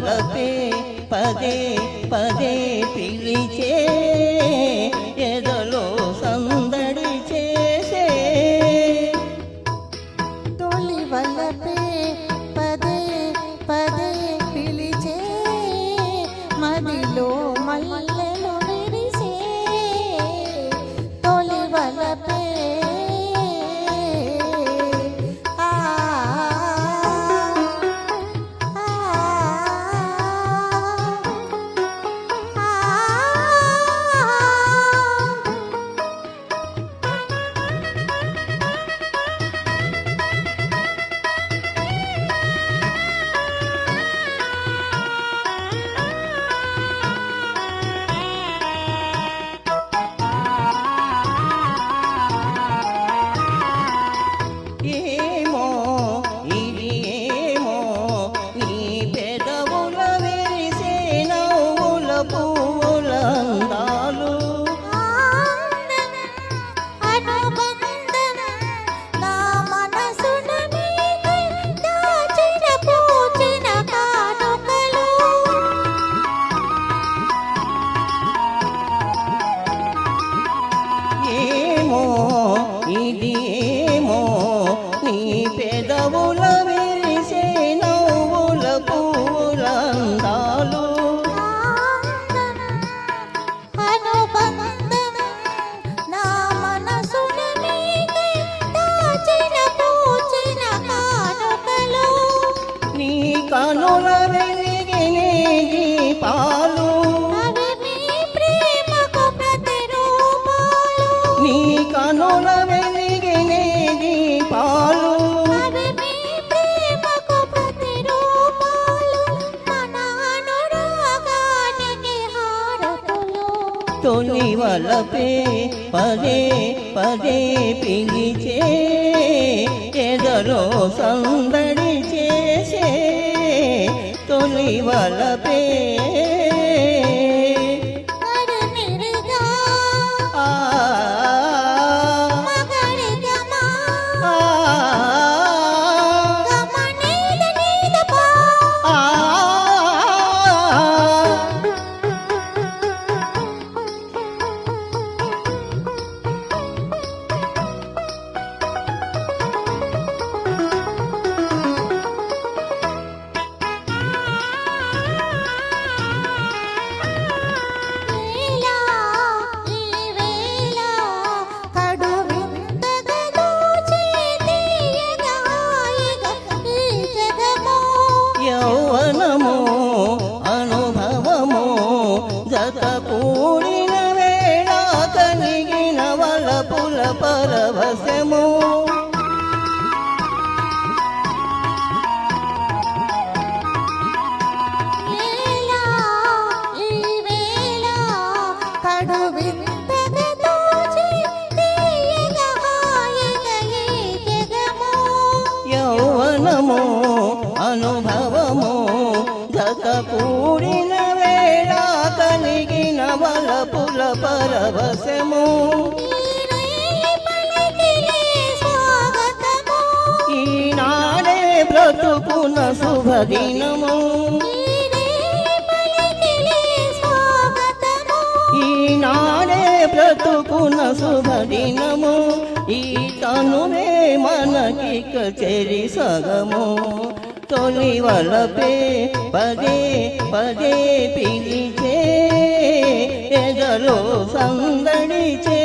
వలపే పదే పదే పిలిచే ఎదలో సందడి చేసే తొలి వలపే పదే పదే పిలిచే మదిలో మల్లెలు విరిసే తొలి వలపే ఏమో ఇది ఏమో నీ పెదవుల విరిసే నవ్వుల పువ్వుల అందాలు నా మనసున దాచిన పూచిన కానుకలు ఏమో ఇది ఏమో నీ పెదవుల విరిసే నవ్వుల పువ్వుల అందాలు అనుబంధం నా మనసున దాచిన పూచిన కానుకలు నీ కనుల వెలిగినే దీపాలు అవి నీ ప్రేమకు ప్రతిరూపాలు నీ కనుల వెలిగినే దీపాలు అవి నీ ప్రేమకు ప్రతిరూపాలు మన అనురాగానికి హారతులు తొలి వలపే పదే పదే పిలిచే ఎదలో సందడి చేసే తొలి వలపే నడినిరిగా ఆ మగరిగమా ఆ గమనీద నీదపా ఆ వేళ ఈ వేళ కడు వింతగా దోచే తీయగా హాయిగా ఈ జగమో యౌవనము అనుభవము జత కూడిన వేళ కలిగిన వలపుల పరవశము వేళ ఈ వేళ కడు వింతగా దోచే తీయగా హాయిగా ఈ జగమో యౌవనము అనుభవము జత కూడిన వేళ కలిగిన వలపుల పరవశము ఈనాడే బ్రతుకున శుభదినము ఈనాడే బ్రతుకున శుభదినము ఈ తనువే మనకిక చెరి సగము తొలి వలపే పదే పదే పిలిచే ఎదలో సందడి చే